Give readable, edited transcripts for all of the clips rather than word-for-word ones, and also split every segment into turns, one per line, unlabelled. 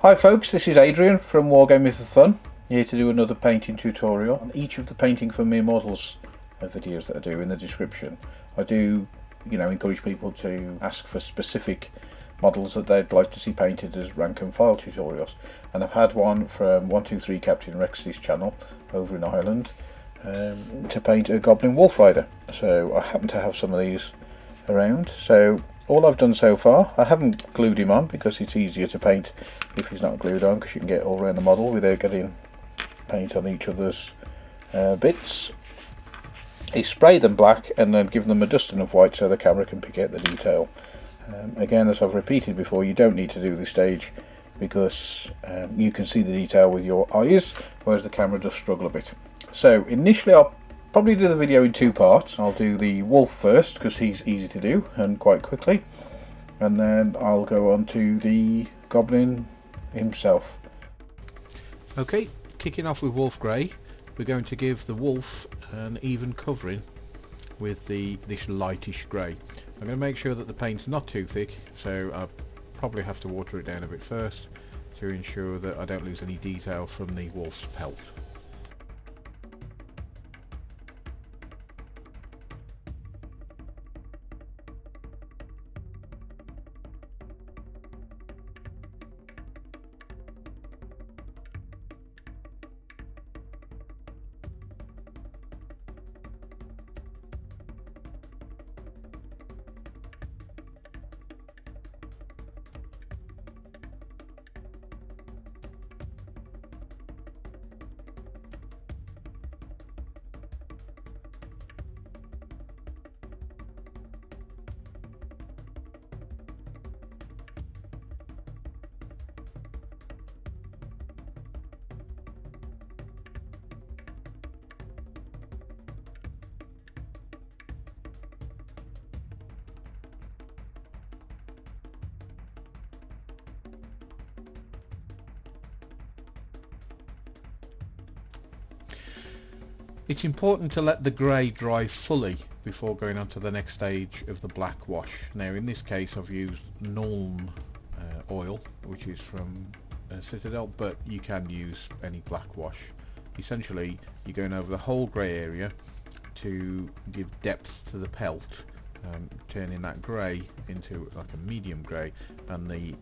Hi folks, this is Adrian from Wargaming for Fun, here to do another painting tutorial on each of the Painting for Mere Models videos that I do in the description. I do, encourage people to ask for specific models that they'd like to see painted as rank and file tutorials, and I've had one from 123 Captain Rex's channel over in Ireland to paint a Goblin Wolf Rider. So I happen to have some of these around. So all I've done so far, I haven't glued him on because it's easier to paint if he's not glued on, because you can get all around the model without getting paint on each other's bits. He sprayed them black and then given them a dusting of white so the camera can pick out the detail. Again, as I've repeated before, you don't need to do this stage because you can see the detail with your eyes, whereas the camera does struggle a bit. So initially I'll probably do the video in two parts. I'll do the wolf first because he's easy to do and quite quickly, and then I'll go on to the goblin himself.
Okay, kicking off with wolf grey, we're going to give the wolf an even covering with this lightish grey. I'm going to make sure that the paint's not too thick, so I'll probably have to water it down a bit first to ensure that I don't lose any detail from the wolf's pelt. It's important to let the grey dry fully before going on to the next stage of the black wash. Now in this case I've used Nuln oil, which is from Citadel, but you can use any black wash. Essentially you're going over the whole grey area to give depth to the pelt, turning that grey into like a medium grey, and the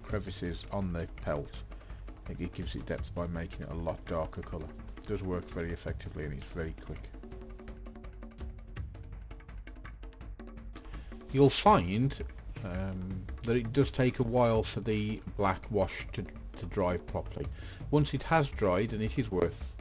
crevices on the pelt, it gives it depth by making it a lot darker colour. It does work very effectively and it's very quick. You'll find that it does take a while for the black wash to dry properly. Once it has dried, and it is worth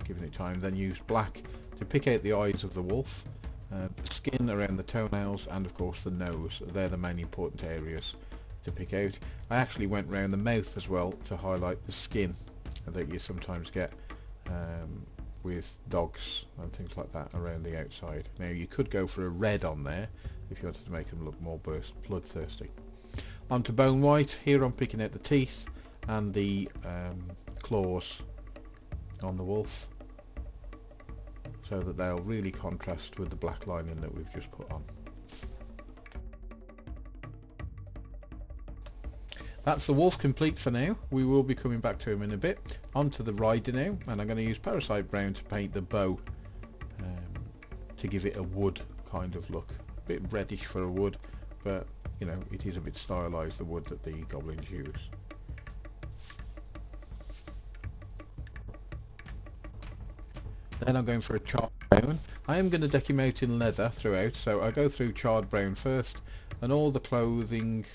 giving it time, then use black to pick out the eyes of the wolf, the skin around the toenails, and of course the nose. They're the main important areas to pick out. I actually went round the mouth as well to highlight the skin that you sometimes get with dogs and things like that around the outside. Now you could go for a red on there if you wanted to make them look more bloodthirsty. On to bone white. Here I'm picking out the teeth and the claws on the wolf so that they'll really contrast with the black lining that we've just put on. That's the wolf complete for now. We will be coming back to him in a bit. On to the rider now, and I'm going to use Parasite Brown to paint the bow to give it a wood kind of look. A bit reddish for a wood, but it is a bit stylised, the wood that the goblins use. Then I'm going for a charred brown. I am going to deck him out in leather throughout, so I go through charred brown first, and all the clothing,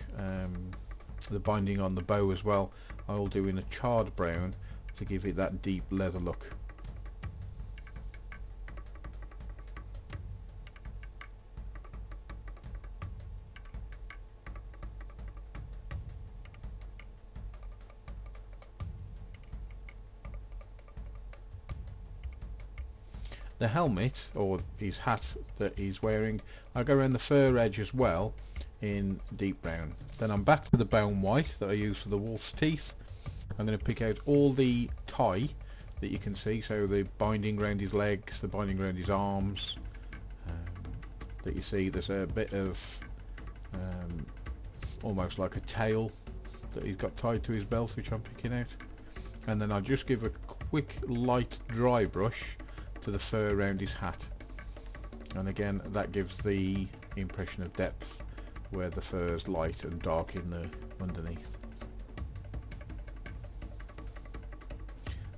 the binding on the bow as well, I will do in a charred brown to give it that deep leather look. The helmet, or his hat that he's wearing, I go around the fur edge as well in deep brown. Then I'm back to the bone white that I use for the wolf's teeth. I'm going to pick out all the tie that you can see, so the binding around his legs, the binding around his arms, that you see. There's a bit of almost like a tail that he's got tied to his belt, which I'm picking out. And then I'll just give a quick light dry brush to the fur around his hat. And again, that gives the impression of depth where the fur is light and dark in the underneath.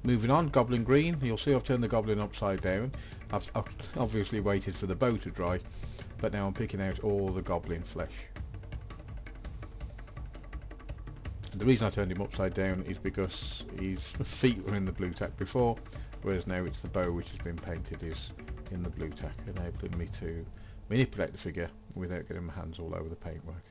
Moving on, Goblin Green. You'll see I've turned the Goblin upside down. I've obviously waited for the bow to dry, but now I'm picking out all the Goblin flesh. The reason I turned him upside down is because his feet were in the blue tack before, whereas now it's the bow which has been painted is in the blue tack, enabling me to manipulate the figure without getting my hands all over the paintwork.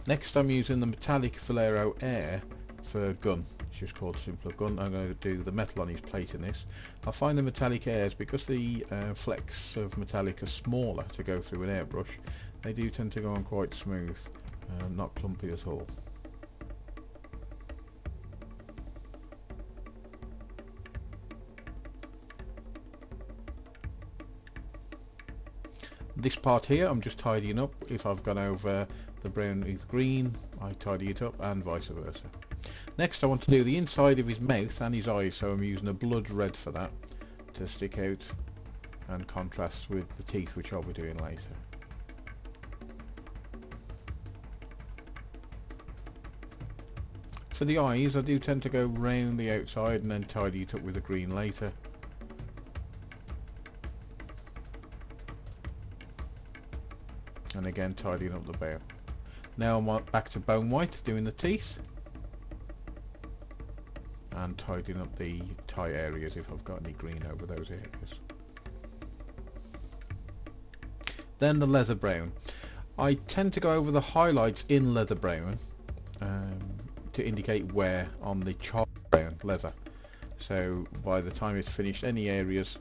Next I'm using the metallic Valero Air for gun. It's just called simpler gun. I'm going to do the metal on his plate in this. I find the metallic airs, because the flecks of metallic are smaller to go through an airbrush, they do tend to go on quite smooth, not clumpy at all. This part here I'm just tidying up. If I've gone over the brown with green, I tidy it up, and vice versa. Next I want to do the inside of his mouth and his eyes, so I'm using a blood red for that to stick out and contrast with the teeth, which I'll be doing later. For the eyes I do tend to go round the outside and then tidy it up with the green later. And again tidying up the bow. Now I'm back to bone white, doing the teeth and tidying up the tie areas if I've got any green over those areas. Then the leather brown. I tend to go over the highlights in leather brown to indicate wear on the charred brown leather. So by the time it's finished, any areas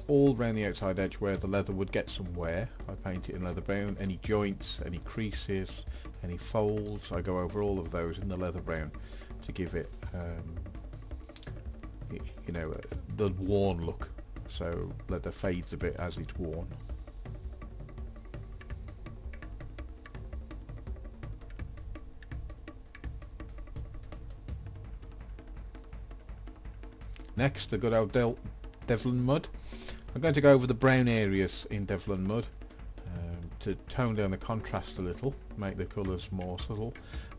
all around the outside edge where the leather would get some wear, I paint it in leather brown. Any joints, any creases, any folds, I go over all of those in the leather brown to give it you know, the worn look, so leather fades a bit as it's worn. Next, the good old Devlin mud. I'm going to go over the brown areas in Devlin mud to tone down the contrast a little, make the colours more subtle,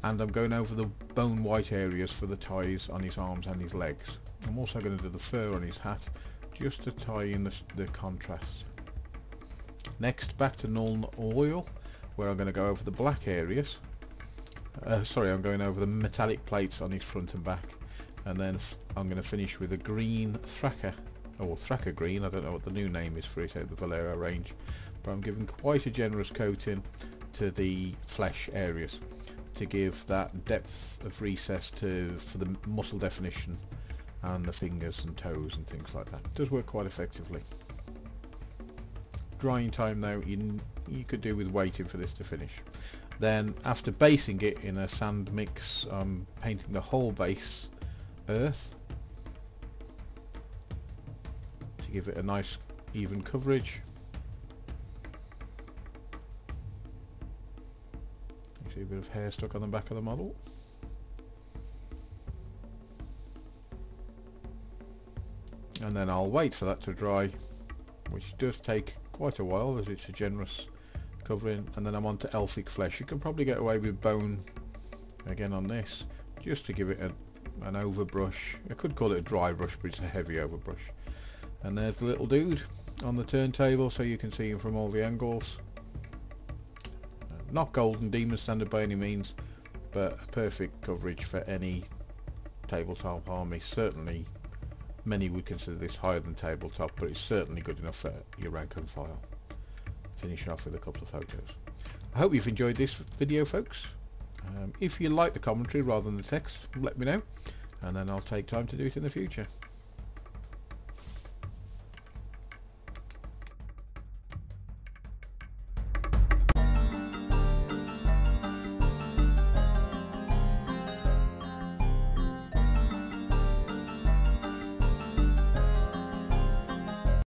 and I'm going over the bone white areas for the ties on his arms and his legs. I'm also going to do the fur on his hat just to tie in the contrast. Next, back to Nuln Oil, where I'm going to go over the black areas. Sorry, I'm going over the metallic plates on his front and back, and then I'm going to finish with a green Thraka, or Thraka green. I don't know what the new name is for it out of the Valero range, but I'm giving quite a generous coating to the flesh areas to give that depth of recess for the muscle definition and the fingers and toes and things like that. It does work quite effectively. Drying time though, you could do with waiting for this to finish. Then after basing it in a sand mix, I'm painting the whole base earth to give it a nice even coverage. You see a bit of hair stuck on the back of the model. And then I'll wait for that to dry, which does take quite a while as it's a generous covering, and then I'm on to elfic flesh. You can probably get away with bone again on this, just to give it an overbrush. I could call it a dry brush, but it's a heavy overbrush. And there's the little dude on the turntable, so you can see him from all the angles. Not golden demon standard by any means, but a perfect coverage for any tabletop army, certainly Many would consider this higher than tabletop, but it's certainly good enough for your rank and file. Finishing off with a couple of photos. I hope you've enjoyed this video, folks. If you like the commentary rather than the text, let me know, and then I'll take time to do it in the future.